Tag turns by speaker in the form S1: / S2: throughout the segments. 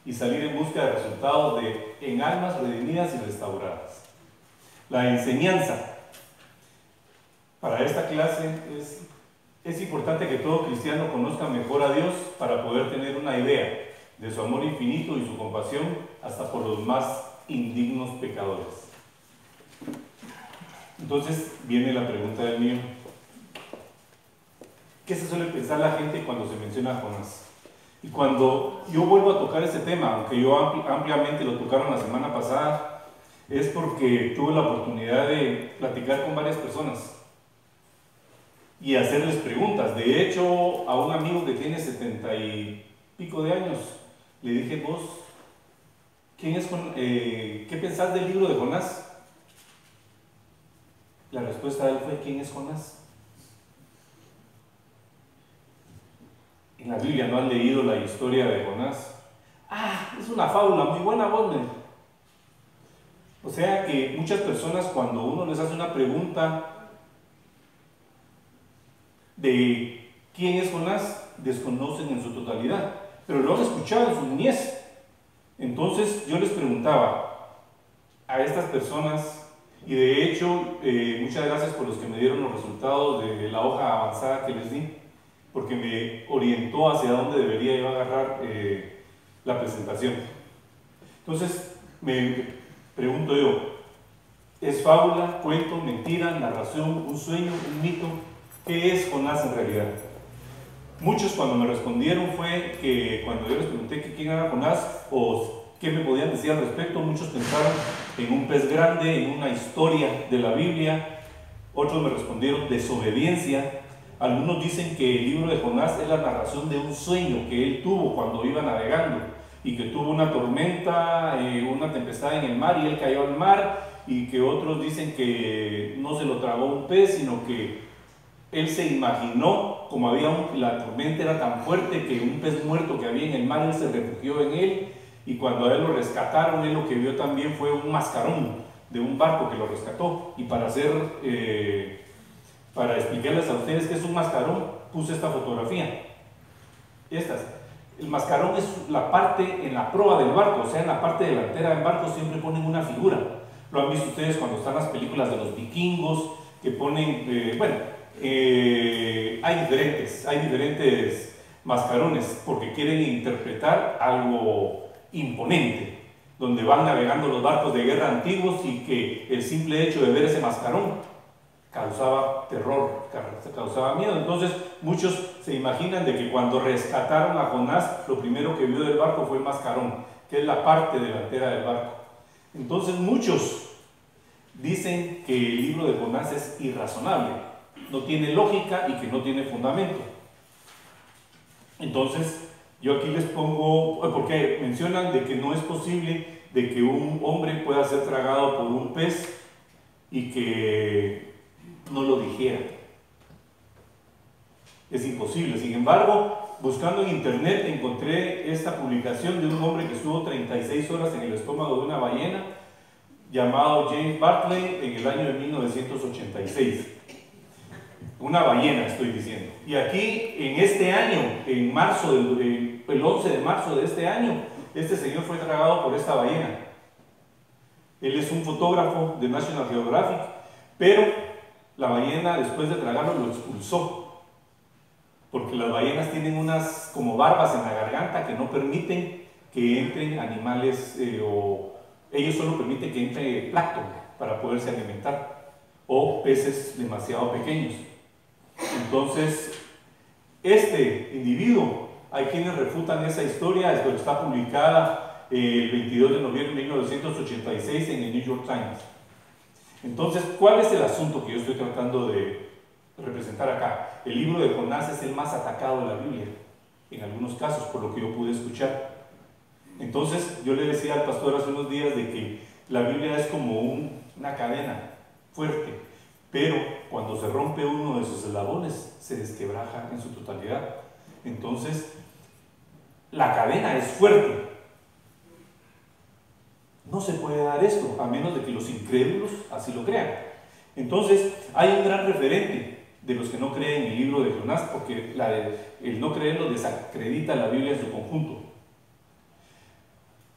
S1: y salir en busca de resultados en almas redimidas y restauradas. La enseñanza. Para esta clase es importante que todo cristiano conozca mejor a Dios para poder tener una idea de su amor infinito y su compasión hasta por los más indignos pecadores. Entonces viene la pregunta del mío. ¿Qué se suele pensar la gente cuando se menciona a Jonás? Y cuando yo vuelvo a tocar este tema, aunque yo ampliamente lo tocaron la semana pasada, es porque tuve la oportunidad de platicar con varias personas y hacerles preguntas. De hecho, a un amigo que tiene 70 y pico de años, le dije: vos, ¿qué pensás del libro de Jonás? La respuesta de él fue: ¿quién es Jonás? En la Biblia no han leído la historia de Jonás. Ah, es una fábula muy buena, vos. O sea que muchas personas, cuando uno les hace una pregunta de quién es Jonás, desconocen en su totalidad, pero lo han escuchado en su niñez. Entonces yo les preguntaba a estas personas, y de hecho muchas gracias por los que me dieron los resultados de la hoja avanzada que les di, porque me orientó hacia dónde debería yo agarrar la presentación. Entonces me pregunto yo: ¿es fábula, cuento, mentira, narración, un sueño, un mito? ¿Qué es Jonás en realidad? Muchos, cuando me respondieron, fue que cuando yo les pregunté que quién era Jonás o qué me podían decir al respecto, muchos pensaron en un pez grande, en una historia de la Biblia. Otros me respondieron desobediencia. Algunos dicen que el libro de Jonás es la narración de un sueño que él tuvo cuando iba navegando y que tuvo una tormenta, una tempestad en el mar y él cayó al mar, y que otros dicen que no se lo tragó un pez, sino que él se imaginó, como la tormenta era tan fuerte que un pez muerto que había en el mar, él se refugió en él, y cuando a él lo rescataron, él lo que vio también fue un mascarón de un barco que lo rescató. Y para explicarles a ustedes qué es un mascarón, puse esta fotografía. El mascarón es la parte en la proa del barco, o sea, en la parte delantera del barco siempre ponen una figura. Lo han visto ustedes cuando están las películas de los vikingos, que ponen, hay diferentes mascarones, porque quieren interpretar algo imponente, donde van navegando los barcos de guerra antiguos, y que el simple hecho de ver ese mascarón causaba terror, causaba miedo. Entonces muchos se imaginan de que cuando rescataron a Jonás, lo primero que vio del barco fue el mascarón, que es la parte delantera del barco. Entonces muchos dicen que el libro de Jonás es irrazonable, no tiene lógica y que no tiene fundamento. Entonces yo aquí les pongo, porque mencionan de que no es posible de que un hombre pueda ser tragado por un pez y que no lo dijera. Es imposible. Sin embargo, buscando en internet encontré esta publicación de un hombre que estuvo 36 horas en el estómago de una ballena, llamado James Barclay, en el año de 1986. Una ballena, estoy diciendo. Y aquí, en este año, en marzo, el 11 de marzo de este año, este señor fue tragado por esta ballena. Él es un fotógrafo de National Geographic, pero la ballena, después de tragarlo, lo expulsó, porque las ballenas tienen unas como barbas en la garganta que no permiten que entren animales, o ellos solo permiten que entre plancton para poderse alimentar, o peces demasiado pequeños. Entonces, este individuo, hay quienes refutan esa historia, pero está publicada el 22 de noviembre de 1986 en el New York Times. Entonces, ¿cuál es el asunto que yo estoy tratando de representar acá? El libro de Jonás es el más atacado de la Biblia, en algunos casos, por lo que yo pude escuchar. Entonces, yo le decía al pastor hace unos días de que la Biblia es como una cadena fuerte, pero cuando se rompe uno de sus eslabones, se desquebraja en su totalidad. Entonces, la cadena es fuerte. No se puede dar esto, a menos de que los incrédulos así lo crean. Entonces, hay un gran referente de los que no creen en el libro de Jonás, porque el no creerlo desacredita la Biblia en su conjunto.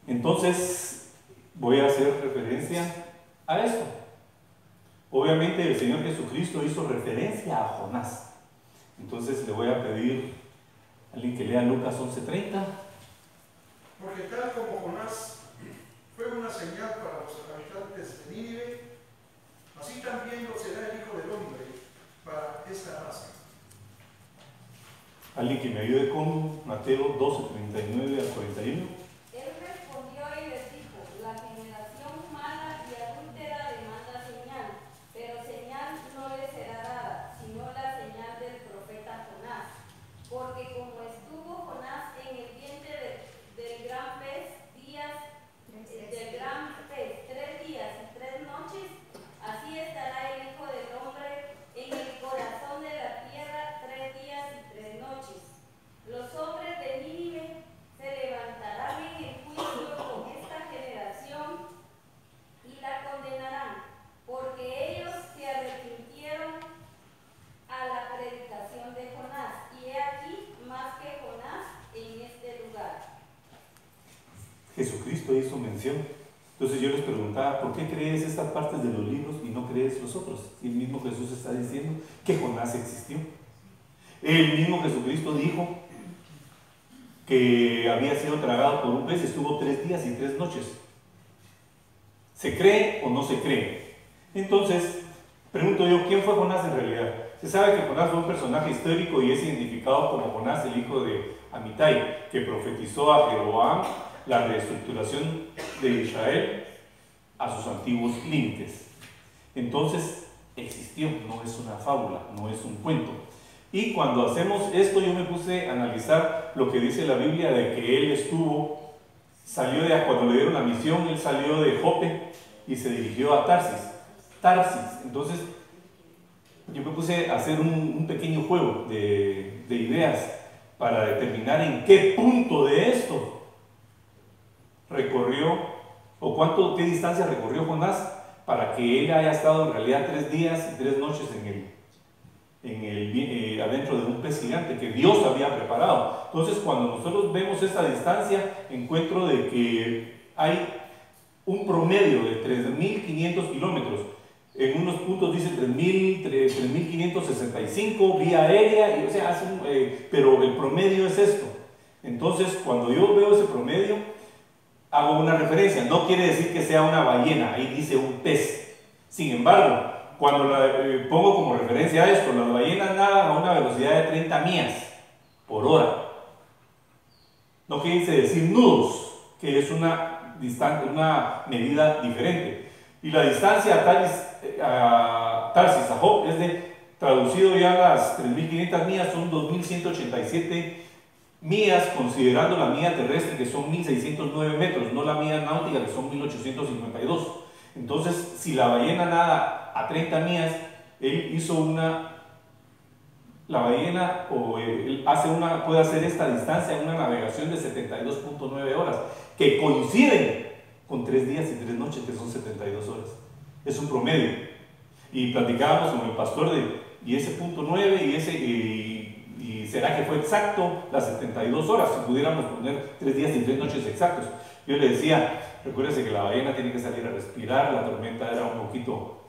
S1: Entonces, voy a hacer referencia a esto. Obviamente el Señor Jesucristo hizo referencia a Jonás. Entonces le voy a pedir a alguien que lea Lucas 11:30.
S2: Porque tal como Jonás fue una señal para los habitantes de Nínive, así también lo será el Hijo del Hombre para esta raza.
S1: Alguien que me ayude con Mateo 12:39 al 41.
S3: Él respondió y les dijo: la generación mala y adúltera demanda señal, pero señal no le será dada, sino la señal del profeta Jonás. Porque como estuvo Jonás en el vientre del gran pez tres días y 3 noches, así estará el Hijo del Hombre en el corazón de la tierra 3 días y 3 noches. Los hombres de Nínive se levantarán en el juicio con esta generación y la condenarán, porque ellos se arrepintieron a la predicación de Jonás, y he aquí más que Jonás en este lugar.
S1: Jesucristo hizo mención. Entonces yo les preguntaba, ¿por qué crees estas partes de los libros y no crees los otros? Y el mismo Jesús está diciendo que Jonás existió. El mismo Jesucristo dijo que había sido tragado por un pez, estuvo 3 días y 3 noches. ¿Se cree o no se cree? Entonces, pregunto yo, ¿quién fue Jonás en realidad? Se sabe que Jonás fue un personaje histórico y es identificado como Jonás, el hijo de Amitai, que profetizó a Jeroboam la reestructuración de Israel a sus antiguos límites. Entonces, existió, no es una fábula, no es un cuento. Y cuando hacemos esto, yo me puse a analizar lo que dice la Biblia de que él cuando le dieron la misión, él salió de Jope y se dirigió a Tarsis. Entonces, yo me puse a hacer un pequeño juego de ideas para determinar en qué punto de esto recorrió, o qué distancia recorrió Jonás para que él haya estado en realidad 3 días y 3 noches adentro de un pez gigante que Dios había preparado. Entonces, cuando nosotros vemos esta distancia, encuentro de que hay un promedio de 3.500 kilómetros. En unos puntos dice 3.565 vía aérea, pero el promedio es esto. Entonces, cuando yo veo ese promedio, hago una referencia. No quiere decir que sea una ballena, ahí dice un pez. Sin embargo, cuando pongo como referencia a esto, las ballenas nadan a una velocidad de 30 millas por hora. No quiere decir nudos, que es una medida diferente. Y la distancia a Tarsis, a Jope, traducido ya a las 3.500 millas, son 2.187 millas, considerando la milla terrestre, que son 1.609 metros, no la milla náutica, que son 1.852. Entonces, si la ballena nada a 30 millas, él puede hacer esta distancia en una navegación de 72.9 horas, que coinciden con 3 días y 3 noches, que son 72 horas. Es un promedio. Y platicábamos con el pastor y ese punto 9 y será que fue exacto las 72 horas, si pudiéramos poner 3 días y 3 noches exactos. Yo le decía, recuérdense que la ballena tiene que salir a respirar, la tormenta era un poquito.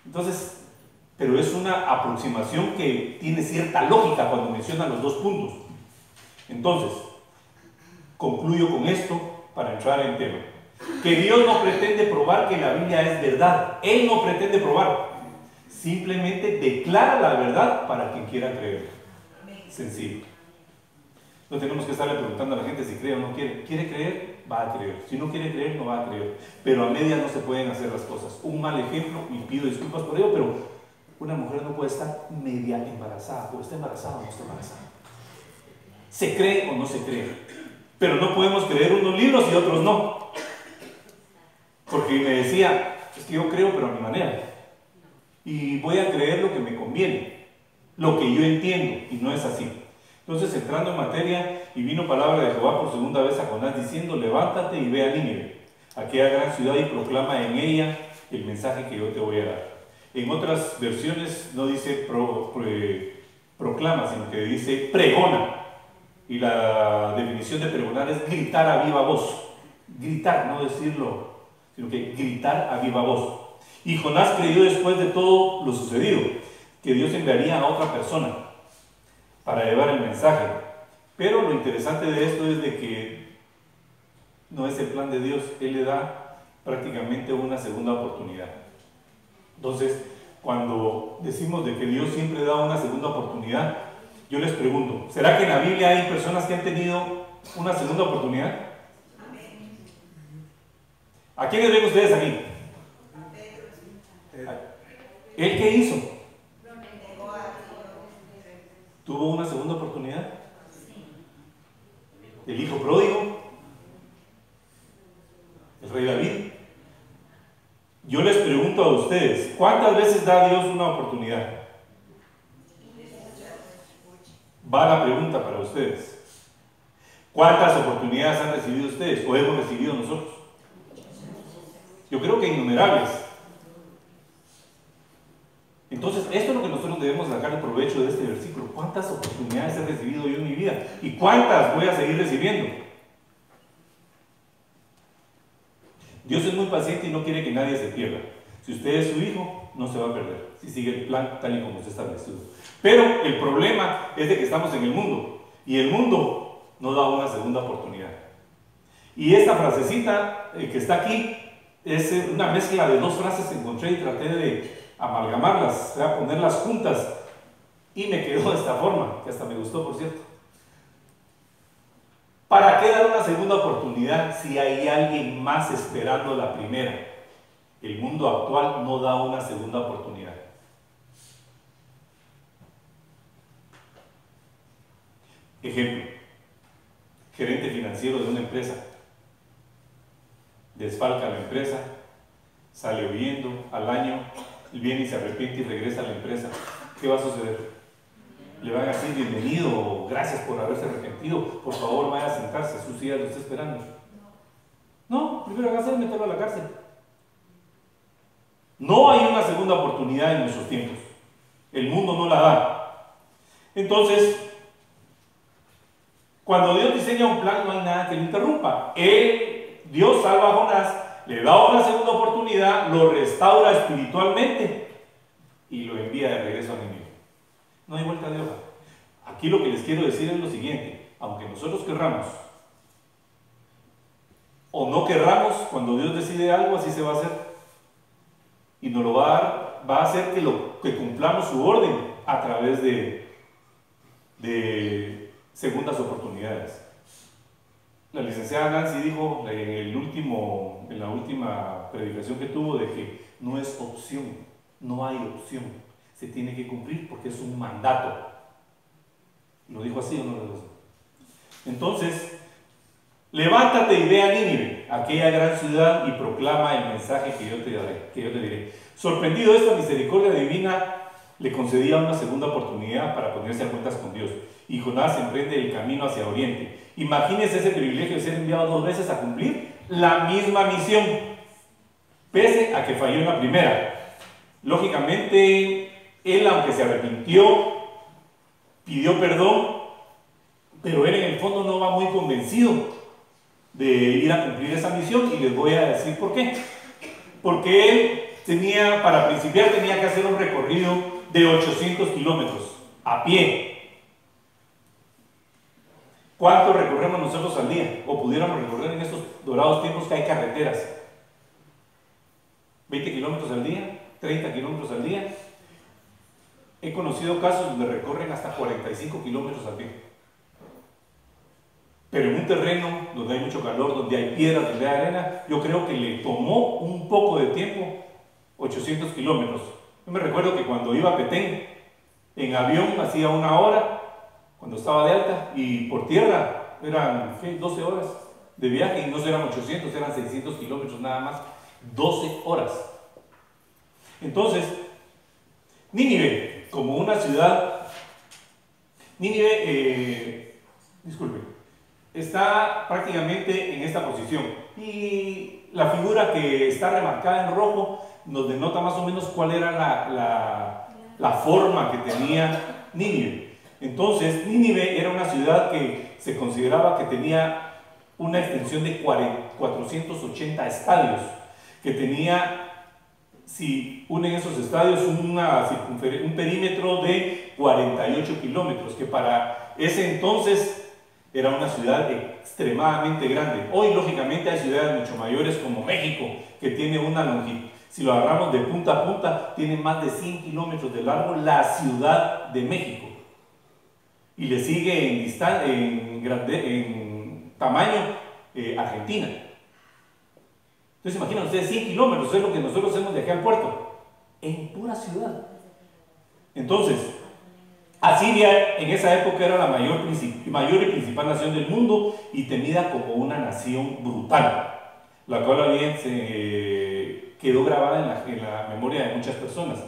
S1: Entonces, pero es una aproximación que tiene cierta lógica cuando menciona los 2 puntos. Entonces, concluyo con esto para entrar en tema. Que Dios no pretende probar que la Biblia es verdad. Él no pretende probar. Simplemente declara la verdad para quien quiera creer. Sencillo. No tenemos que estarle preguntando a la gente si cree o no quiere. ¿Quiere creer? Va a creer. Si no quiere creer, no va a creer. Pero a medias no se pueden hacer las cosas. Un mal ejemplo, y pido disculpas por ello, pero una mujer no puede estar media embarazada. O está embarazada o no está embarazada. ¿Se cree o no se cree? Pero no podemos creer unos libros y otros no. Porque me decía, es que yo creo pero a mi manera. Y voy a creer lo que me conviene, lo que yo entiendo, y no es así. Entonces, entrando en materia, y vino palabra de Jehová por segunda vez a Jonás diciendo, levántate y ve a Nínive, aquella gran ciudad, y proclama en ella el mensaje que yo te voy a dar. En otras versiones no dice proclama, sino que dice pregona. Y la definición de pregonar es gritar a viva voz. gritar, no decirlo, sino que gritar a viva voz. Y Jonás creyó después de todo lo sucedido, que Dios enviaría a otra persona para llevar el mensaje. Pero lo interesante de esto es de que no es el plan de Dios, Él le da prácticamente una segunda oportunidad. Entonces, cuando decimos de que Dios siempre da una segunda oportunidad, yo les pregunto, ¿será que en la Biblia hay personas que han tenido una segunda oportunidad? ¿A quiénes ven ustedes aquí? ¿Él qué hizo? ¿Tuvo una segunda oportunidad? ¿El hijo pródigo? ¿El rey David? Yo les pregunto a ustedes, ¿cuántas veces da Dios una oportunidad? Va la pregunta para ustedes. ¿Cuántas oportunidades han recibido ustedes o hemos recibido nosotros? Yo creo que innumerables. Entonces, esto es lo que nosotros debemos sacar el provecho de este versículo. ¿Cuántas oportunidades he recibido yo en mi vida? ¿Y cuántas voy a seguir recibiendo? Dios es muy paciente y no quiere que nadie se pierda. Si usted es su hijo, no se va a perder, si sigue el plan tal y como está establecido. Pero el problema es de que estamos en el mundo, y el mundo no da una segunda oportunidad. Y esta frasecita que está aquí es una mezcla de dos frases que encontré y traté de amalgamarlas, o sea, ponerlas juntas, y me quedó de esta forma, que hasta me gustó, por cierto. ¿Para qué dar una segunda oportunidad si hay alguien más esperando la primera? El mundo actual no da una segunda oportunidad. Ejemplo, gerente financiero de una empresa. Desfalca la empresa, sale huyendo, al año viene y se arrepiente y regresa a la empresa. ¿Qué va a suceder? Le van a decir bienvenido, gracias por haberse arrepentido, por favor vaya a sentarse, su silla lo está esperando. No, primero hágase meterlo a la cárcel. No hay una segunda oportunidad en nuestros tiempos. El mundo no la da. Entonces, cuando Dios diseña un plan, no hay nada que lo interrumpa. Dios salva a Jonás, le da una segunda oportunidad, lo restaura espiritualmente y lo envía de regreso a Nínive. No hay vuelta de hoja. Aquí lo que les quiero decir es lo siguiente: aunque nosotros querramos o no querramos, cuando Dios decide algo, así se va a hacer. Y nos lo va a dar, va a hacer que cumplamos su orden a través de segundas oportunidades. La licenciada Nancy dijo en la última predicación que tuvo de que no es opción, no hay opción. Se tiene que cumplir porque es un mandato. ¿Lo dijo así o no lo dijo así? Entonces, levántate y ve a Nínive, aquella gran ciudad, y proclama el mensaje que yo te diré. Sorprendido de esta misericordia divina, le concedía una segunda oportunidad para ponerse a cuentas con Dios. Y Jonás emprende el camino hacia Oriente. Imagínense ese privilegio de ser enviado 2 veces a cumplir la misma misión, pese a que falló en la primera. Lógicamente, él, aunque se arrepintió, pidió perdón, pero él en el fondo no va muy convencido de ir a cumplir esa misión, y les voy a decir por qué. Porque él para principiar, tenía que hacer un recorrido de 800 kilómetros a pie. ¿Cuánto recorremos nosotros al día? O pudiéramos recorrer en estos dorados tiempos que hay carreteras. 20 kilómetros al día, 30 kilómetros al día. He conocido casos donde recorren hasta 45 kilómetros al día. Pero en un terreno donde hay mucho calor, donde hay piedras, donde hay arena, yo creo que le tomó un poco de tiempo 800 kilómetros. Yo me recuerdo que cuando iba a Petén, en avión hacía 1 hora, cuando estaba de alta, y por tierra eran 12 horas de viaje, y no eran 800, eran 600 kilómetros nada más. 12 horas. Entonces, Nínive, como una ciudad, está prácticamente en esta posición, y la figura que está remarcada en rojo nos denota más o menos cuál era la forma que tenía Nínive. Entonces, Nínive era una ciudad que se consideraba que tenía una extensión de 480 estadios, que tenía, si unen esos estadios, un perímetro de 48 kilómetros, que para ese entonces era una ciudad extremadamente grande. Hoy, lógicamente, hay ciudades mucho mayores como México, que tiene una longitud, si lo agarramos de punta a punta, tiene más de 100 kilómetros de largo la Ciudad de México. Y le sigue en tamaño Argentina. Entonces imaginen ustedes 100 kilómetros, es lo que nosotros hacemos de aquí al puerto, en pura ciudad. Entonces, Asiria en esa época era la mayor y principal nación del mundo y temida como una nación brutal, la cual bien quedó grabada en la memoria de muchas personas,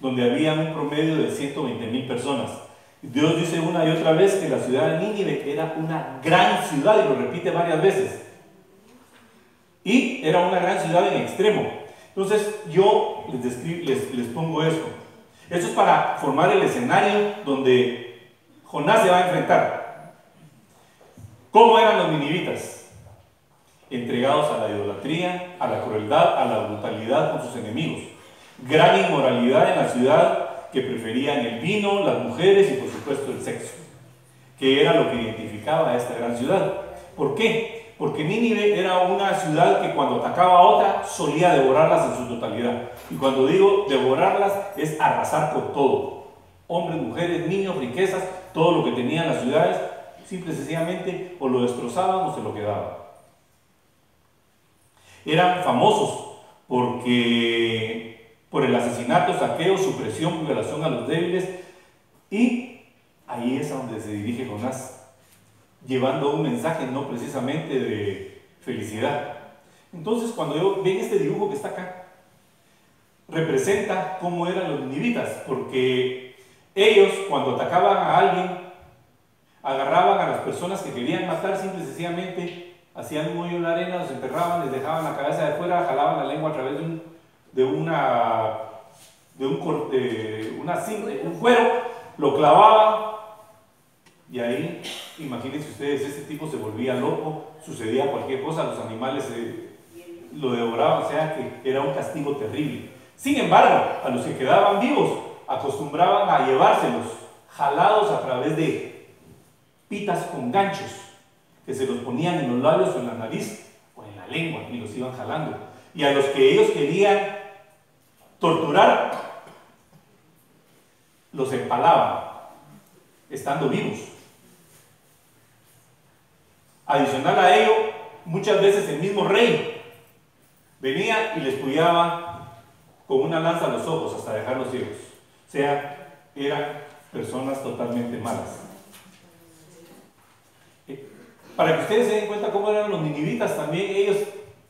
S1: donde había un promedio de 120,000 personas. Dios dice una y otra vez que la ciudad de Nínive era una gran ciudad, y lo repite varias veces. Y era una gran ciudad en extremo. Entonces yo les pongo esto. Esto es para formar el escenario donde Jonás se va a enfrentar. ¿Cómo eran los ninivitas? Entregados a la idolatría, a la crueldad, a la brutalidad con sus enemigos. Gran inmoralidad en la ciudad, que preferían el vino, las mujeres y por supuesto el sexo, que era lo que identificaba a esta gran ciudad. ¿Por qué? Porque Nínive era una ciudad que cuando atacaba a otra solía devorarlas en su totalidad. Y cuando digo devorarlas es arrasar por todo. Hombres, mujeres, niños, riquezas, todo lo que tenían las ciudades, simple y sencillamente o lo destrozaban o se lo quedaban. Eran famosos por el asesinato, saqueo, supresión, violación a los débiles, y ahí es a donde se dirige Jonás, llevando un mensaje no precisamente de felicidad. Entonces, cuando ven este dibujo que está acá, representa cómo eran los ninivitas, porque ellos, cuando atacaban a alguien, agarraban a las personas que querían matar, simple y sencillamente hacían un hoyo en la arena, los enterraban, les dejaban la cabeza de fuera, jalaban la lengua a través de un cuero, lo clavaban, y ahí, imagínense ustedes, este tipo se volvía loco, sucedía cualquier cosa, los animales lo devoraban, o sea que era un castigo terrible. Sin embargo, a los que quedaban vivos, acostumbraban a llevárselos jalados a través de pitas con ganchos, que se los ponían en los labios o en la nariz o en la lengua y los iban jalando. Y a los que ellos querían torturar, los empalaban, estando vivos. Adicional a ello, muchas veces el mismo rey venía y les puñaba con una lanza a los ojos hasta dejarlos ciegos. O sea, eran personas totalmente malas. Para que ustedes se den cuenta cómo eran los ninivitas, también ellos,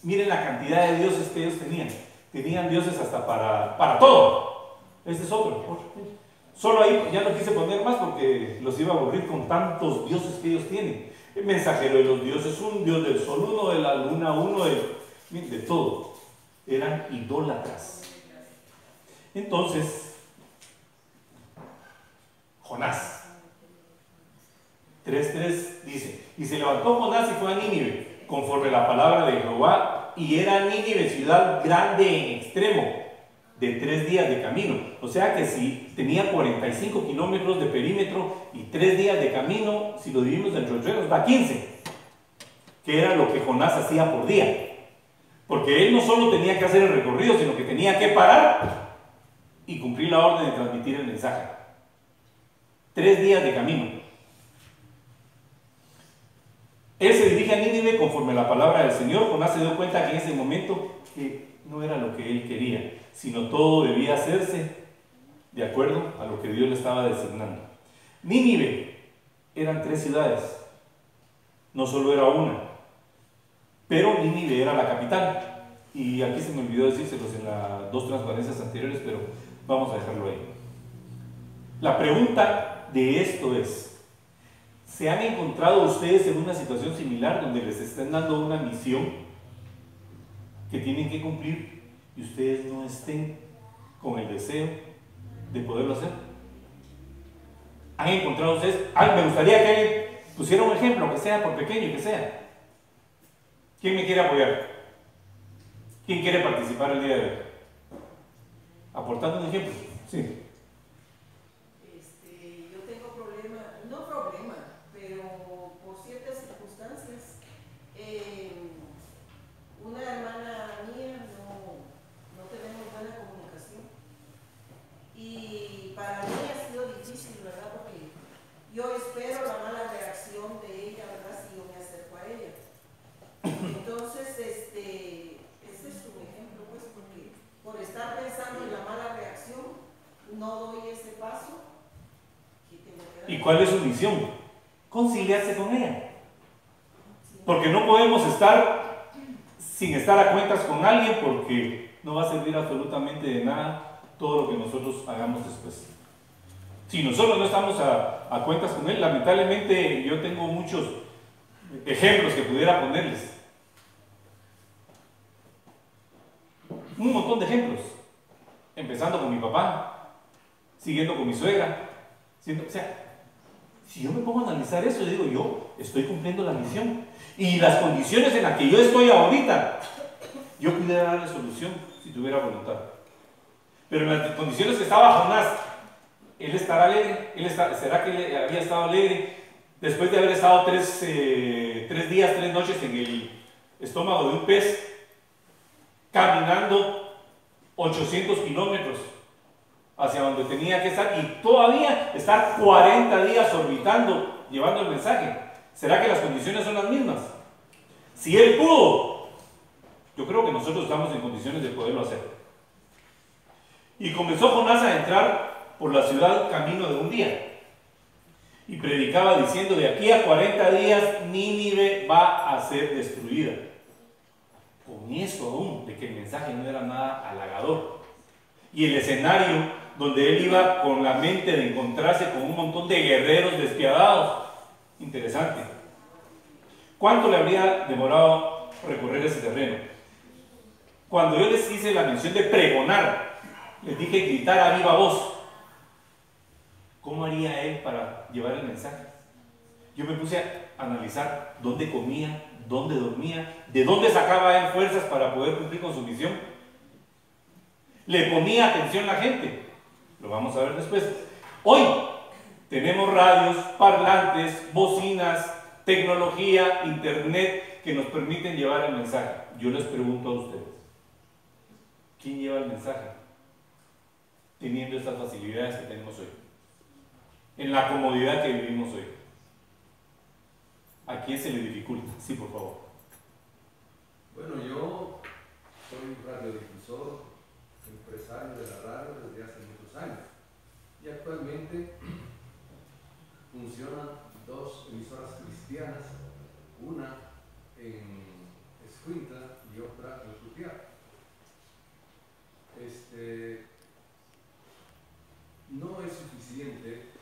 S1: miren la cantidad de dioses que ellos tenían. Tenían dioses hasta para todo. Este es otro. Solo ahí ya no quise poner más porque los iba a aburrir con tantos dioses que ellos tienen. El mensajero de los dioses, un dios del sol, uno de la luna, uno de todo. Eran idólatras. Entonces, Jonás 3:3 dice: y se levantó Jonás y fue a Nínive, conforme la palabra de Jehová, y era Nínive ciudad grande en extremo, de 3 días de camino. O sea que si tenía 45 kilómetros de perímetro y 3 días de camino, si lo dividimos entre 8 nos da 15, que era lo que Jonás hacía por día. Porque él no solo tenía que hacer el recorrido, sino que tenía que parar y cumplir la orden de transmitir el mensaje. 3 días de camino. Él se dirige a Nínive conforme a la palabra del Señor. Jonás se dio cuenta que en ese momento que no era lo que él quería, sino todo debía hacerse de acuerdo a lo que Dios le estaba designando. Nínive eran 3 ciudades, no solo era una, pero Nínive era la capital. Y aquí se me olvidó decírselos en las 2 transparencias anteriores, pero vamos a dejarlo ahí. La pregunta de esto es: ¿se han encontrado ustedes en una situación similar donde les están dando una misión que tienen que cumplir y ustedes no estén con el deseo de poderlo hacer? ¿Han encontrado ustedes? Me gustaría que pusiera un ejemplo, que sea por pequeño que sea. ¿Quién me quiere apoyar? ¿Quién quiere participar el día de hoy? Aportando un ejemplo. Sí.
S4: Yo tengo no problema, pero por ciertas circunstancias, una hermana mía no tenemos buena comunicación. Y para mí ha sido difícil, ¿verdad? Porque yo espero la mala reacción de ella, ¿verdad? Si yo me acerco a ella. Entonces, ese es un ejemplo, pues, porque por estar pensando en la mala reacción, no doy ese paso que tengo que dar.
S1: ¿Y cuál es su misión? Conciliarse con ella. Porque no podemos estar sin estar a cuentas con alguien, porque no va a servir absolutamente de nada todo lo que nosotros hagamos después. Si nosotros no estamos a cuentas con él, lamentablemente yo tengo muchos ejemplos que pudiera ponerles. Un montón de ejemplos. Empezando con mi papá, siguiendo con mi suegra. O sea, si yo me pongo a analizar eso, digo, yo estoy cumpliendo la misión. Y las condiciones en las que yo estoy ahorita, yo pudiera darle solución si tuviera voluntad. Pero en las condiciones que estaba Jonás, él estará alegre. ¿Será que él había estado alegre después de haber estado 3 días, 3 noches en el estómago de un pez, caminando 800 kilómetros hacia donde tenía que estar y todavía estar 40 días orbitando, llevando el mensaje? ¿Será que las condiciones son las mismas? Si él pudo, yo creo que nosotros estamos en condiciones de poderlo hacer. Y comenzó Jonás a entrar por la ciudad camino de un día. Y predicaba diciendo, de aquí a 40 días Nínive va a ser destruida. Con eso aún, de que el mensaje no era nada halagador. Y el escenario donde él iba con la mente de encontrarse con un montón de guerreros despiadados. Interesante. ¿Cuánto le habría demorado recorrer ese terreno? Cuando yo les hice la mención de pregonar, les dije gritar a viva voz. ¿Cómo haría él para llevar el mensaje? Yo me puse a analizar dónde comía, dónde dormía, de dónde sacaba él fuerzas para poder cumplir con su misión. Le ponía atención a la gente. Lo vamos a ver después. Hoy tenemos radios, parlantes, bocinas, tecnología, internet que nos permiten llevar el mensaje. Yo les pregunto a ustedes, ¿quién lleva el mensaje teniendo estas facilidades que tenemos hoy? En la comodidad que vivimos hoy. ¿A quién se le dificulta? Sí, por favor.
S5: Bueno, yo soy radiodifusor, empresario de la radio desde hace muchos años. Y actualmente funcionan 2 emisoras cristianas, una en Escuintla y otra en Frutillar. No es suficiente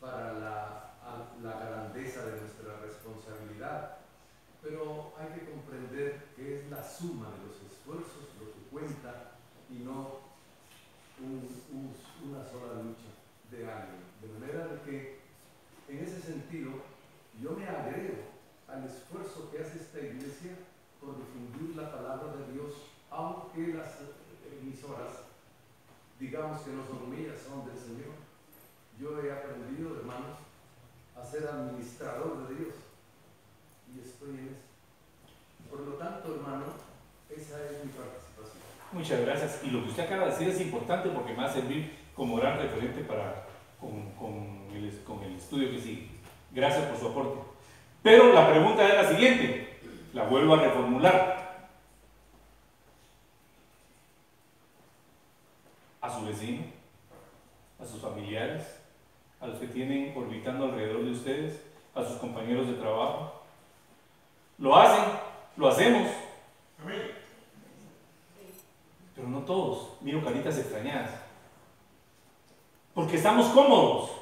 S5: para la grandeza de nuestra responsabilidad, pero hay que comprender que es la suma de los esfuerzos lo que cuenta y no una sola lucha de alguien. De manera de que, en ese sentido, yo me agrego al esfuerzo que hace esta iglesia por difundir la palabra de Dios, aunque las emisoras, digamos que no son mías, son del Señor. Yo he aprendido, hermanos, a ser administrador de Dios y estoy en eso. Por lo tanto, hermano, esa es mi participación.
S1: Muchas gracias. Y lo que usted acaba de decir es importante porque me va a servir como gran referente con el estudio que sigue. Gracias por su aporte. Pero la pregunta es la siguiente, la vuelvo a reformular. A su vecino, a sus familiares, a los que tienen orbitando alrededor de ustedes, a sus compañeros de trabajo. Lo hacen, lo hacemos.
S2: Amén.
S1: Pero no todos. Miro caritas extrañadas. Porque estamos cómodos.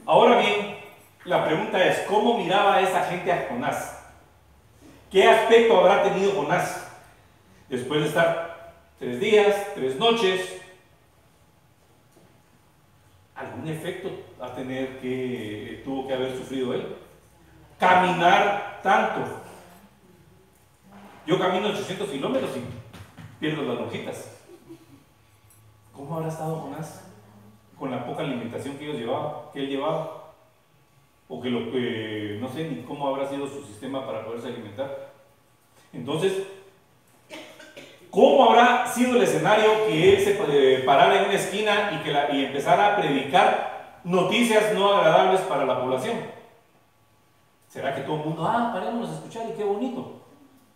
S1: Ahora bien, la pregunta es, ¿cómo miraba esa gente a Jonás? ¿Qué aspecto habrá tenido Jonás? Después de estar 3 días, 3 noches, algún efecto tuvo que haber sufrido él. Caminar tanto. Yo camino 800 kilómetros y pierdo las lonjitas. ¿Cómo habrá estado Jonás con la poca alimentación que él llevaba? O que no sé ni cómo habrá sido su sistema para poderse alimentar. Entonces, ¿cómo habrá sido el escenario que él se parara en una esquina y empezara a predicar noticias no agradables para la población? ¿Será que todo el mundo, parémonos a escuchar y qué bonito?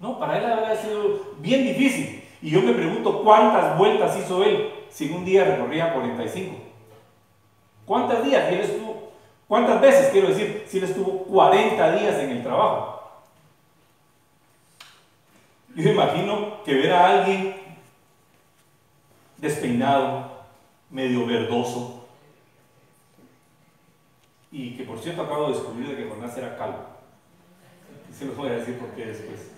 S1: No, para él habría sido bien difícil. Y yo me pregunto cuántas vueltas hizo él si en un día recorría 45. ¿Cuántos días? ¿Cuántas veces, quiero decir, si él estuvo 40 días en el trabajo? Yo me imagino que ver a alguien despeinado, medio verdoso, y que por cierto acabo de descubrir de que Jonás era calvo. Y se los voy a decir por qué después.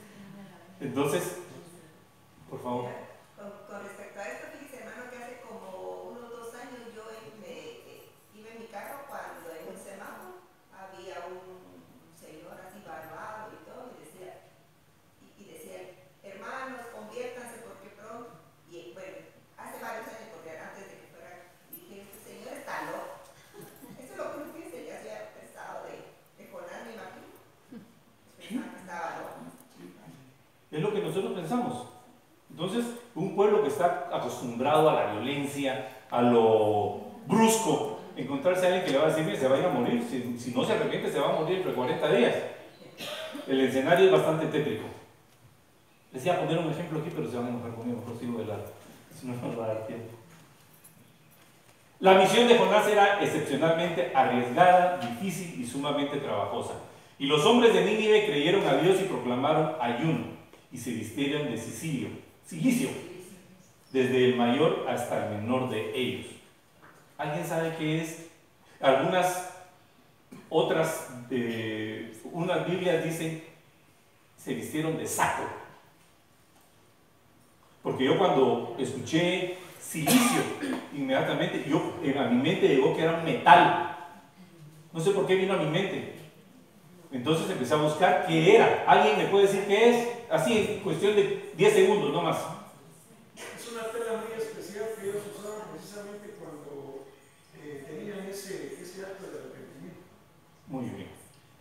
S1: Entonces, por favor.
S4: Con respecto a esto, fíjese, hermano, que hace como unos 2 años yo iba en mi carro cuando en un semáforo había un señor así barbado y todo, y decía, hermanos, conviértanse porque pronto, y bueno, hace varios años, porque antes de que fuera, dije, este señor está loco. Eso es lo que se le hacía pensado de Jonás, me imagino. Pensaba que estaba loco.
S1: Es lo que nosotros pensamos. Entonces, un pueblo que está acostumbrado a la violencia, a lo brusco, encontrarse a alguien que le va a decir, mire, se va a ir a morir, si no se arrepiente se va a morir entre 40 días. El escenario es bastante tétrico. Les iba a poner un ejemplo aquí, pero se van a enojar conmigo, mejor sigo de largo, si no nos va a dar tiempo. La misión de Jonás era excepcionalmente arriesgada, difícil y sumamente trabajosa. Y los hombres de Nínive creyeron a Dios y proclamaron ayuno y se vistieron de cilicio, desde el mayor hasta el menor de ellos. ¿Alguien sabe qué es? Algunas otras, unas Biblias dicen, se vistieron de saco. Porque yo cuando escuché silicio, inmediatamente, a mi mente llegó que era un metal. No sé por qué vino a mi mente. Entonces empecé a buscar qué era. ¿Alguien me puede decir qué es? Así, en cuestión de 10 segundos, no más.
S2: Es una tela muy especial que ellos usaban precisamente cuando tenían ese acto de arrepentimiento.
S1: Muy bien.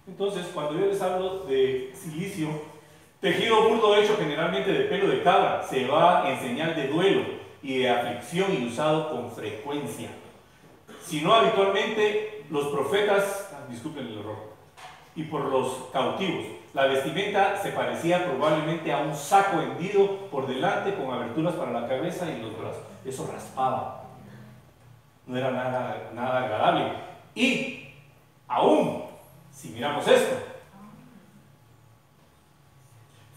S1: Entonces, cuando yo les hablo de silicio, tejido burdo hecho generalmente de pelo de cabra, se va en señal de duelo y de aflicción y usado con frecuencia. Si no habitualmente, los profetas, disculpen el error, y por los cautivos. La vestimenta se parecía probablemente a un saco hendido por delante con aberturas para la cabeza y los brazos. Eso raspaba. No era nada agradable. Y aún, si miramos esto,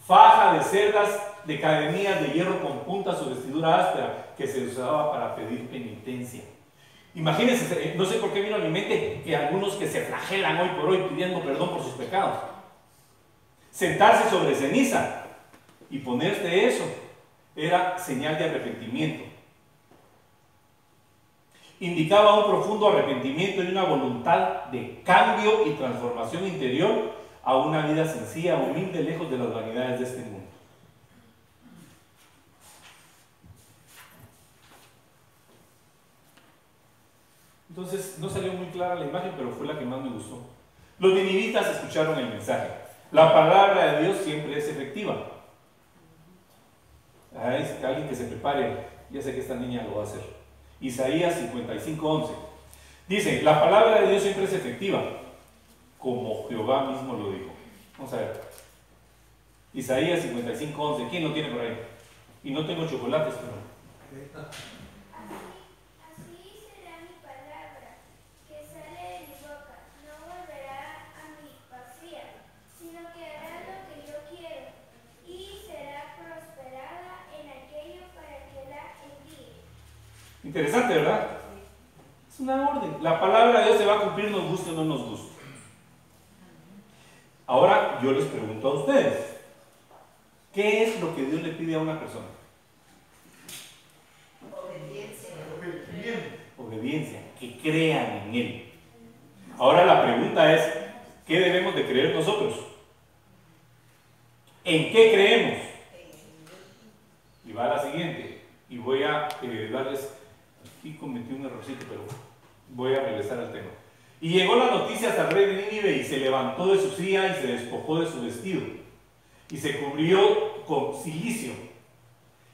S1: faja de cerdas de cadenillas de hierro con puntas o vestidura áspera que se usaba para pedir penitencia. Imagínense, no sé por qué vino a mi mente que algunos que se flagelan hoy por hoy pidiendo perdón por sus pecados. Sentarse sobre ceniza y ponerse eso era señal de arrepentimiento. Indicaba un profundo arrepentimiento y una voluntad de cambio y transformación interior a una vida sencilla, humilde, lejos de las vanidades de este mundo. Entonces, no salió muy clara la imagen, pero fue la que más me gustó. Los ninivitas escucharon el mensaje. La palabra de Dios siempre es efectiva. Alguien que se prepare, ya sé que esta niña lo va a hacer. Isaías 55:11. Dice, la palabra de Dios siempre es efectiva, como Jehová mismo lo dijo. Vamos a ver. Isaías 55:11. ¿Quién lo tiene por ahí? Y no tengo chocolates, pero... Interesante, ¿verdad? Es una orden. La palabra de Dios se va a cumplir, nos guste o no nos guste. Ahora yo les pregunto a ustedes, ¿qué es lo que Dios le pide a una persona?
S4: Obediencia.
S2: Bien.
S1: Obediencia. que crean en Él. Ahora la pregunta es, ¿qué debemos de creer nosotros? ¿En qué creemos? Y va a la siguiente, y voy a darles, aquí cometí un errorcito, pero voy a regresar al tema. Y llegó la noticia hasta el rey de Nínive, y se levantó de su silla y se despojó de su vestido, y se cubrió con cilicio,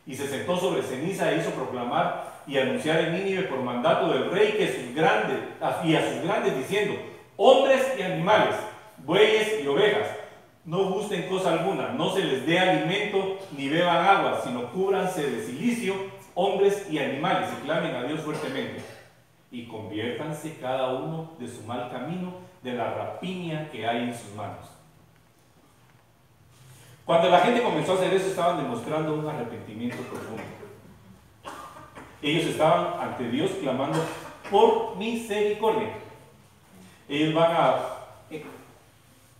S1: y se sentó sobre ceniza e hizo proclamar y anunciar en Nínive por mandato del rey que a sus grandes diciendo: hombres y animales, bueyes y ovejas, no gusten cosa alguna, no se les dé alimento ni beban agua, sino cúbranse de cilicio, hombres y animales, y clamen a Dios fuertemente, y conviértanse cada uno de su mal camino, de la rapiña que hay en sus manos. Cuando la gente comenzó a hacer eso, estaban demostrando un arrepentimiento profundo. Ellos estaban ante Dios clamando por misericordia. Ellos van a...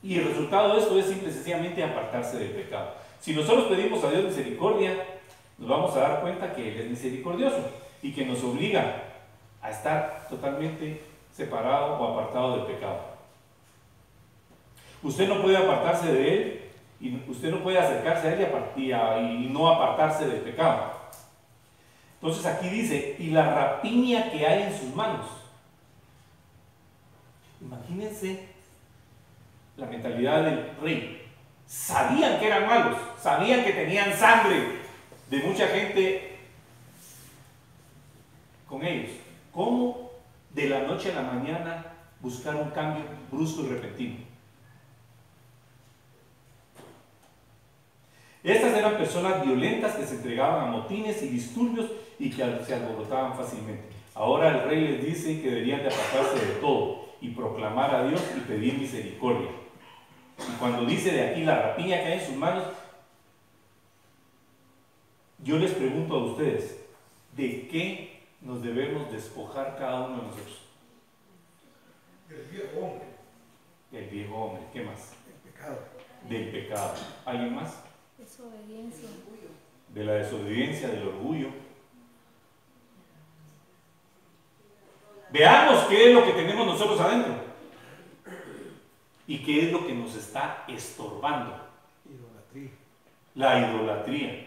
S1: Y el resultado de esto es simple y sencillamente apartarse del pecado. Si nosotros pedimos a Dios misericordia, nos vamos a dar cuenta que Él es misericordioso y que nos obliga a estar totalmente separado o apartado del pecado. Usted no puede apartarse de Él y usted no puede acercarse a Él y no apartarse del pecado. Entonces aquí dice, y la rapiña que hay en sus manos. Imagínense la mentalidad del rey. Sabían que eran malos, sabían que tenían sangre de mucha gente con ellos. ¿Cómo de la noche a la mañana buscar un cambio brusco y repentino? Estas eran personas violentas que se entregaban a motines y disturbios y que se alborotaban fácilmente. Ahora el rey les dice que deberían de apartarse de todo y proclamar a Dios y pedir misericordia. Y cuando dice de aquí la rapiña que hay en sus manos, yo les pregunto a ustedes, ¿de qué nos debemos despojar cada uno de nosotros?
S2: Del viejo hombre.
S1: Del viejo hombre, ¿qué más?
S2: El pecado.
S1: Del pecado. ¿Alguien más?
S3: Desobediencia.
S1: De la desobediencia, del orgullo. Veamos qué es lo que tenemos nosotros adentro y qué es lo que nos está estorbando.
S2: Idolatría.
S1: La idolatría,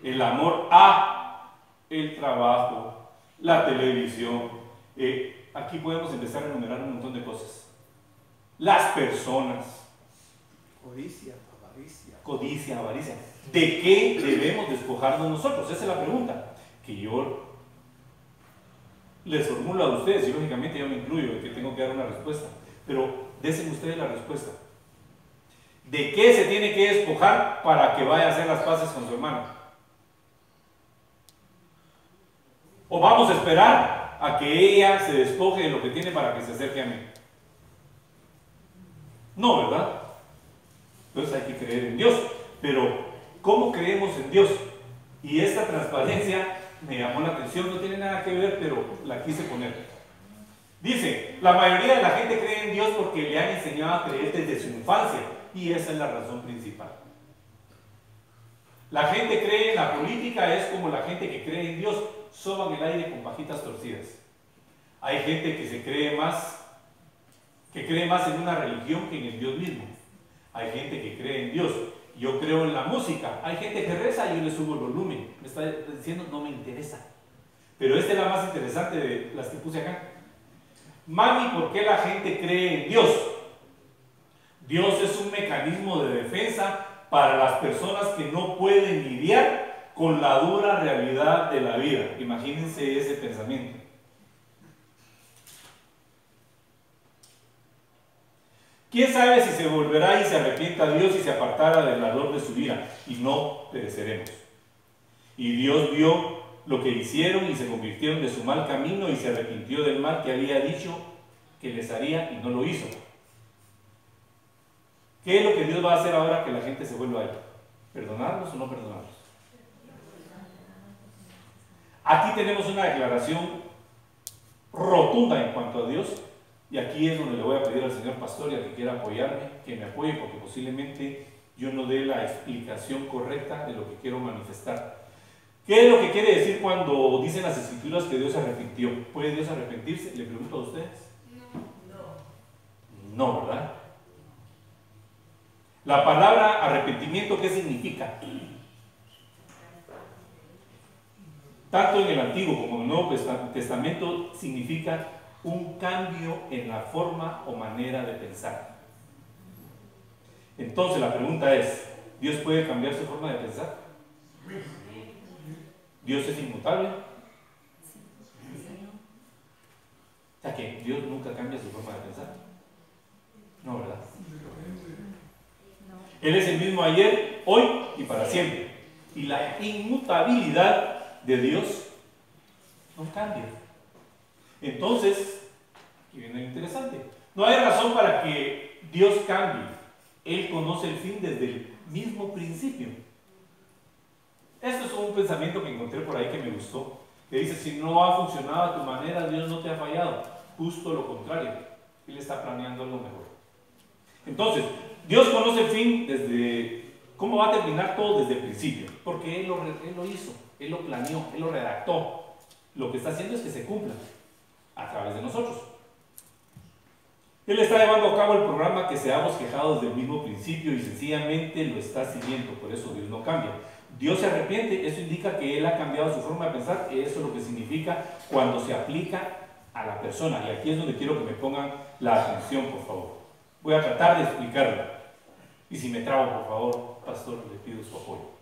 S1: el amor a el trabajo, la televisión. Aquí podemos empezar a enumerar un montón de cosas. Las personas. Codicia, avaricia. ¿De qué debemos despojarnos nosotros? Esa es la pregunta que yo les formulo a ustedes, y lógicamente yo me incluyo, que tengo que dar una respuesta, pero desen ustedes la respuesta. ¿De qué se tiene que despojar para que vaya a hacer las paces con su hermano? ¿O vamos a esperar a que ella se despoje de lo que tiene para que se acerque a mí? No, ¿verdad? Entonces hay que creer en Dios, pero ¿cómo creemos en Dios? Y esta transparencia me llamó la atención, no tiene nada que ver, pero la quise poner. Dice, la mayoría de la gente cree en Dios porque le han enseñado a creer desde su infancia, y esa es la razón principal. La gente cree en la política, es como la gente que cree en Dios, soban el aire con pajitas torcidas. Hay gente que cree más en una religión que en el Dios mismo. Hay gente que cree en Dios. Yo creo en la música. Hay gente que reza y yo le subo el volumen. Me está diciendo, no me interesa. Pero esta es la más interesante de las que puse acá. Mami, ¿por qué la gente cree en Dios? Dios es un mecanismo de defensa para las personas que no pueden lidiar con la dura realidad de la vida. Imagínense ese pensamiento. ¿Quién sabe si se volverá y se arrepienta a Dios y se apartara del ardor de su ira? Y no pereceremos. Y Dios vio lo que hicieron y se convirtieron de su mal camino y se arrepintió del mal que había dicho que les haría y no lo hizo. ¿Qué es lo que Dios va a hacer ahora que la gente se vuelva a Él? ¿Perdonarlos o no perdonarlos? Aquí tenemos una declaración rotunda en cuanto a Dios. Y aquí es donde le voy a pedir al señor pastor y al que quiera apoyarme, que me apoye, porque posiblemente yo no dé la explicación correcta de lo que quiero manifestar. ¿Qué es lo que quiere decir cuando dicen las escrituras que Dios se arrepintió? ¿Puede Dios arrepentirse? Le pregunto a ustedes. No, ¿verdad? La palabra arrepentimiento, ¿qué significa? Tanto en el Antiguo como en el Nuevo Testamento significa un cambio en la forma o manera de pensar. Entonces la pregunta es, ¿Dios puede cambiar su forma de pensar? ¿Dios es inmutable? O sea que Dios nunca cambia su forma de pensar. No, ¿verdad? Él es el mismo ayer, hoy y para siempre. Y la inmutabilidad de Dios no cambia. Entonces, aquí viene lo interesante. No hay razón para que Dios cambie. Él conoce el fin desde el mismo principio. Esto es un pensamiento que encontré por ahí que me gustó. Que dice, si no ha funcionado a tu manera, Dios no te ha fallado. Justo lo contrario. Él está planeando algo mejor. Entonces, Dios conoce el fin desde cómo va a terminar todo desde el principio. Porque Él lo hizo, Él lo planeó, Él lo redactó. Lo que está haciendo es que se cumpla a través de nosotros. Él está llevando a cabo el programa que se ha bosquejado desde el mismo principio y sencillamente lo está siguiendo. Por eso Dios no cambia. Dios se arrepiente, eso indica que Él ha cambiado su forma de pensar, y eso es lo que significa cuando se aplica a la persona. Y aquí es donde quiero que me pongan la atención, por favor. Voy a tratar de explicarlo. Y si me trabo, por favor, pastor, le pido su apoyo.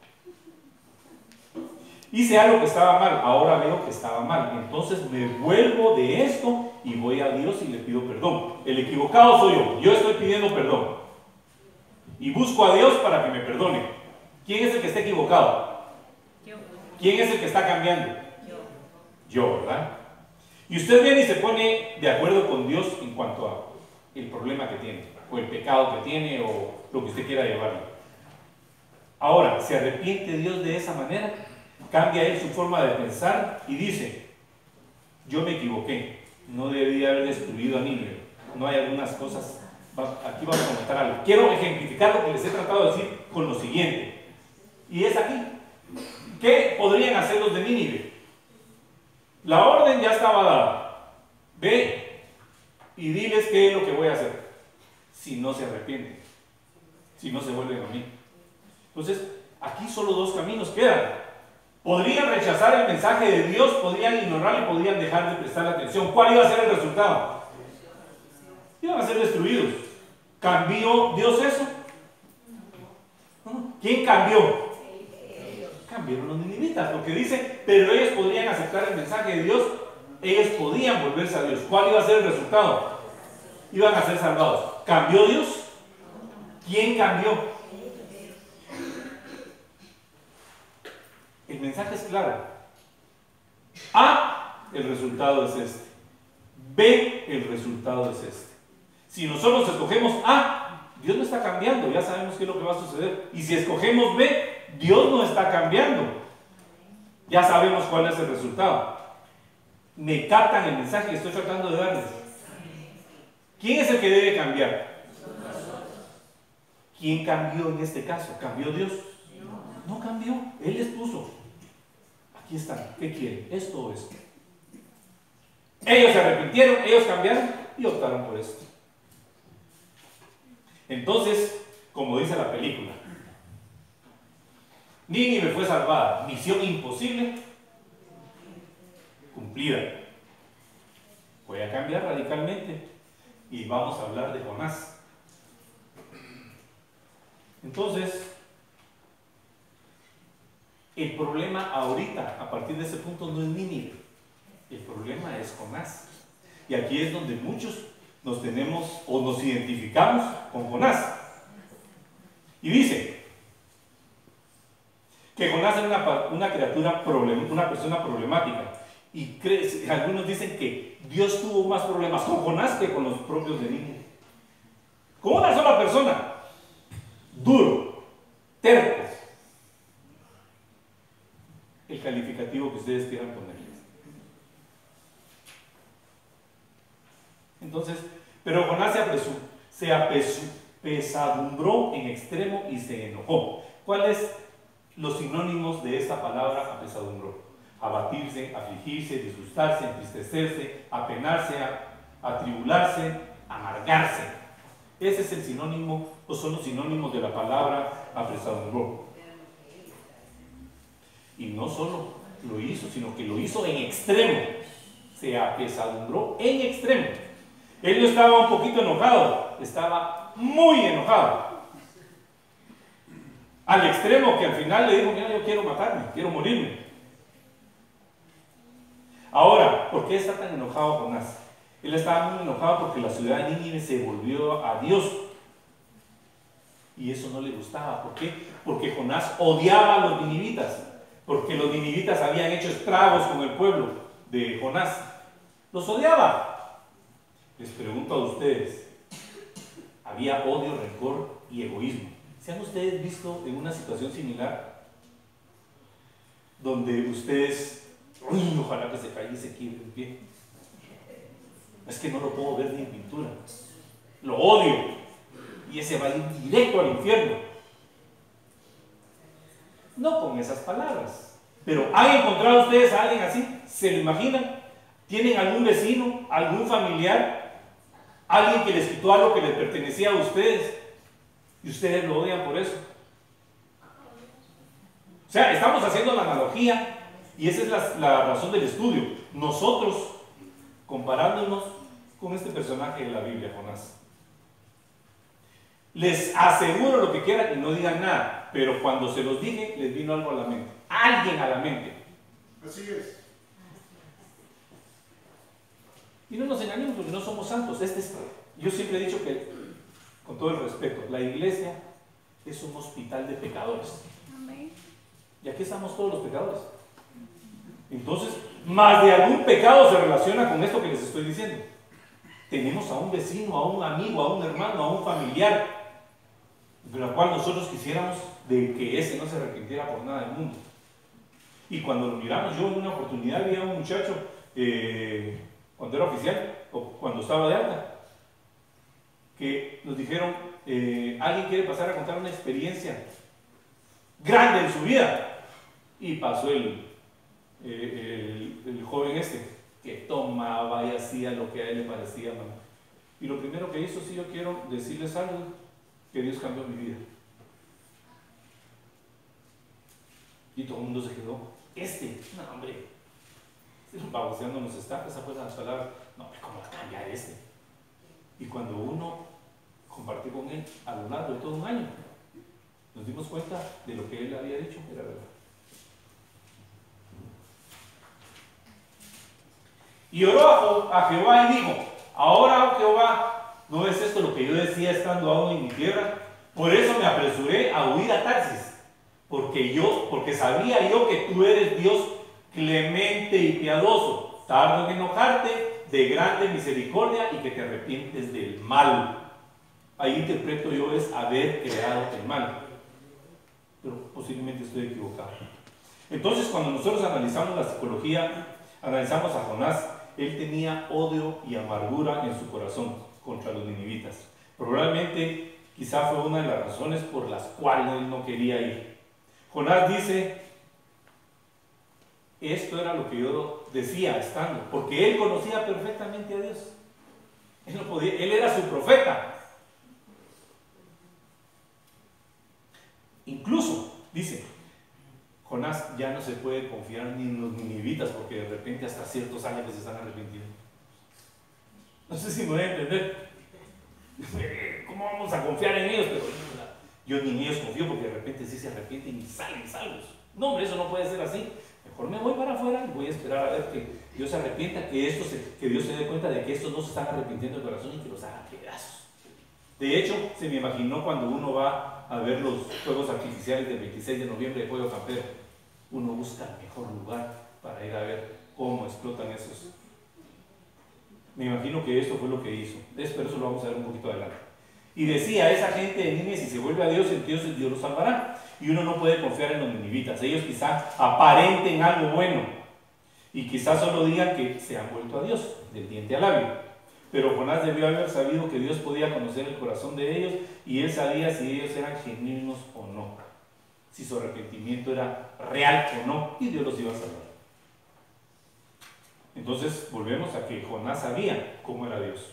S1: Hice algo que estaba mal, ahora veo que estaba mal. Entonces me vuelvo de esto y voy a Dios y le pido perdón. El equivocado soy yo estoy pidiendo perdón. Y busco a Dios para que me perdone. ¿Quién es el que está equivocado?
S6: Yo.
S1: ¿Quién es el que está cambiando?
S6: Yo,
S1: ¿verdad? Y usted viene y se pone de acuerdo con Dios en cuanto a el problema que tiene, o el pecado que tiene, o lo que usted quiera llevarlo. Ahora, ¿se arrepiente Dios de esa manera? Cambia Él su forma de pensar y dice, yo me equivoqué, no debía haber destruido a Nínive. No hay algunas cosas, aquí vamos a comentar algo. Quiero ejemplificar lo que les he tratado de decir con lo siguiente. Y es aquí. ¿Qué podrían hacer los de Nínive? La orden ya estaba dada. Ve y diles qué es lo que voy a hacer. Si no se arrepienten. Si no se vuelven a mí. Entonces, aquí solo dos caminos quedan. Podrían rechazar el mensaje de Dios, podrían ignorarlo y podrían dejar de prestar atención. ¿Cuál iba a ser el resultado? Iban a ser destruidos. ¿Cambió Dios eso? ¿Quién cambió? Cambiaron los ninivitas, porque dice, pero ellos podrían aceptar el mensaje de Dios, ellos podían volverse a Dios. ¿Cuál iba a ser el resultado? Iban a ser salvados. ¿Cambió Dios? ¿Quién cambió? El mensaje es claro. A, el resultado es este. B, el resultado es este. Si nosotros escogemos A, Dios no está cambiando, ya sabemos qué es lo que va a suceder. Y si escogemos B, Dios no está cambiando. Ya sabemos cuál es el resultado. ¿Me captan el mensaje que estoy tratando de darles? ¿Quién es el que debe cambiar? ¿Quién cambió en este caso? ¿Cambió Dios? No cambió, Él les puso. Aquí están, ¿qué quieren? Esto o esto. Ellos se arrepintieron, ellos cambiaron y optaron por esto. Entonces, como dice la película, Nínive fue salvada, misión imposible, cumplida. Voy a cambiar radicalmente y vamos a hablar de Jonás. Entonces, el problema ahorita, a partir de ese punto, no es Nínive, el problema es Jonás. Y aquí es donde muchos nos tenemos o nos identificamos con Jonás. Y dice que Jonás era una criatura, una persona problemática. Y algunos dicen que Dios tuvo más problemas con Jonás que con los propios de Nínive. Con una sola persona, duro, terco, el calificativo que ustedes quieran poner. Entonces, pero Jonás se apesadumbró en extremo y se enojó. ¿Cuál es los sinónimos de esta palabra apesadumbró: abatirse, afligirse, disgustarse, entristecerse, apenarse, atribularse, amargarse. Ese es el sinónimo, o son los sinónimos de la palabra apesadumbró. Y no solo lo hizo, sino que lo hizo en extremo. Se apesadumbró en extremo. Él no estaba un poquito enojado, estaba muy enojado. Al extremo que al final le dijo: mira, yo quiero matarme, quiero morirme. Ahora, ¿por qué está tan enojado Jonás? Él estaba muy enojado porque la ciudad de Nínive se volvió a Dios. Y eso no le gustaba. ¿Por qué? Porque Jonás odiaba a los ninivitas. Porque los ninivitas habían hecho estragos con el pueblo de Jonás. Los odiaba. Les pregunto a ustedes, ¿había odio, rencor y egoísmo? ¿Se han ustedes visto en una situación similar? Donde ustedes, ojalá que se caiga y se quiebre en pie. Es que no lo puedo ver ni en pintura. Lo odio. Y ese va a ir directo al infierno. No con esas palabras. Pero ¿han encontrado ustedes a alguien así? ¿Se lo imaginan? ¿Tienen algún vecino, algún familiar, alguien que les quitó algo que les pertenecía a ustedes y ustedes lo odian por eso? O sea, estamos haciendo la analogía y esa es la razón del estudio. Nosotros comparándonos con este personaje de la Biblia, Jonás. Les aseguro lo que quieran y no digan nada, pero cuando se los dije, les vino algo a la mente. Alguien a la mente.
S2: Así es.
S1: Y no nos engañemos porque no somos santos. Yo siempre he dicho que, con todo el respeto, la iglesia es un hospital de pecadores. Y aquí estamos todos los pecadores. Entonces, más de algún pecado se relaciona con esto que les estoy diciendo. Tenemos a un vecino, a un amigo, a un hermano, a un familiar, de la cual nosotros quisiéramos de que ese no se arrepintiera por nada del mundo. Y cuando lo miramos, yo en una oportunidad vi a un muchacho, cuando era oficial, o cuando estaba de alta, que nos dijeron, alguien quiere pasar a contar una experiencia grande en su vida. Y pasó el joven que tomaba y hacía lo que a él le parecía, ¿no? Y lo primero que hizo: sí, yo quiero decirles algo, que Dios cambió mi vida. Y todo el mundo se quedó: no, hombre, baboseando nos está, esa fue la palabra. No, hombre, ¿cómo va a cambiar este? Y cuando uno compartió con él a lo largo de todo un año, nos dimos cuenta de lo que él había dicho era verdad. Y oró a Jehová y dijo: ahora, oh Jehová, ¿no es esto lo que yo decía estando aún en mi tierra? Por eso me apresuré a huir a Tarsis, porque sabía yo que tú eres Dios clemente y piadoso, tardo en enojarte, de grande misericordia y que te arrepientes del mal. Ahí interpreto yo es haber creado el mal, pero posiblemente estoy equivocado. Entonces, cuando nosotros analizamos la psicología, analizamos a Jonás, él tenía odio y amargura en su corazón contra los ninivitas. Probablemente, quizá fue una de las razones por las cuales él no quería ir. Jonás dice: esto era lo que yo decía estando, porque él conocía perfectamente a Dios. Él era su profeta. Incluso, dice, Jonás ya no se puede confiar ni en los ninivitas, porque de repente hasta ciertos años que se están arrepintiendo. No sé si me voy a entender. ¿Cómo vamos a confiar en ellos? Pero yo ni en ellos confío, porque de repente sí se arrepienten y salen salvos. No, hombre, eso no puede ser así. Mejor me voy para afuera y voy a esperar a ver que Dios se arrepienta, que Dios se dé cuenta de que estos no se están arrepintiendo de corazón y que los haga pedazos. De hecho, se me imaginó cuando uno va a ver los fuegos artificiales del 26 de noviembre de Pollo Campero. Uno busca el mejor lugar para ir a ver cómo explotan esos. Me imagino que esto fue lo que hizo. Pero eso lo vamos a ver un poquito adelante. Y decía: esa gente de Nínive, si se vuelve a Dios, entonces Dios los salvará. Y uno no puede confiar en los ninivitas. Ellos quizá aparenten algo bueno y quizás solo digan que se han vuelto a Dios, del diente al labio. Pero Jonás debió haber sabido que Dios podía conocer el corazón de ellos y él sabía si ellos eran genuinos o no. si su arrepentimiento era real o no, y Dios los iba a salvar. Entonces volvemos a que Jonás sabía cómo era Dios.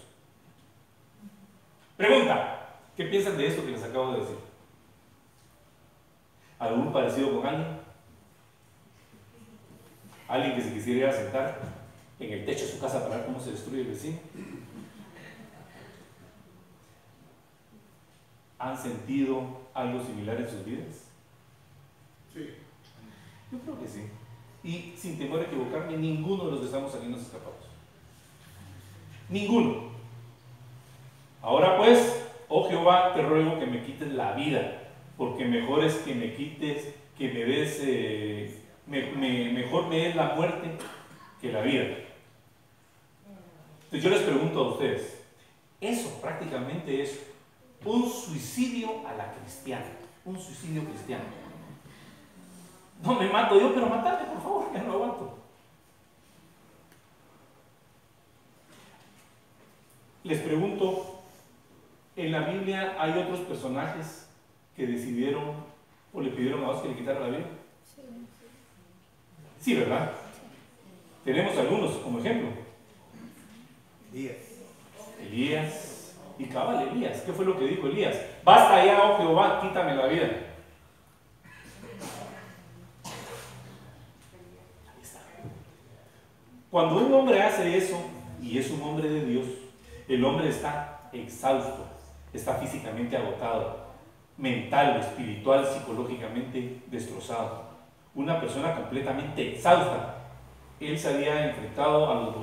S1: Pregunta, ¿qué piensan de esto que les acabo de decir? ¿Algún parecido con alguien? ¿Alguien que se quisiera ir a sentar en el techo de su casa para ver cómo se destruye el vecino? ¿Han sentido algo similar en sus vidas?
S2: Sí.
S1: Yo creo que sí. Y sin temor a equivocarme, ninguno de los que estamos aquí nos escapamos. Ninguno. Ahora pues, oh Jehová, te ruego que me quites la vida, porque mejor es que me quites, que me des, mejor me es la muerte que la vida. Entonces yo les pregunto a ustedes, eso prácticamente es un suicidio a la cristiana, un suicidio cristiano. No me mato yo, pero matadme, por favor, ya no aguanto. Les pregunto, ¿en la Biblia hay otros personajes que decidieron o le pidieron a Dios que le quitara la vida? Sí, ¿verdad? Tenemos algunos como ejemplo. Elías y cabal Elías. ¿Qué fue lo que dijo Elías? Basta ya, oh Jehová, quítame la vida. Ahí está. Cuando un hombre hace eso y es un hombre de Dios, el hombre está exhausto, está físicamente agotado, mental, espiritual, psicológicamente destrozado. Una persona completamente exhausta. Él se había enfrentado a los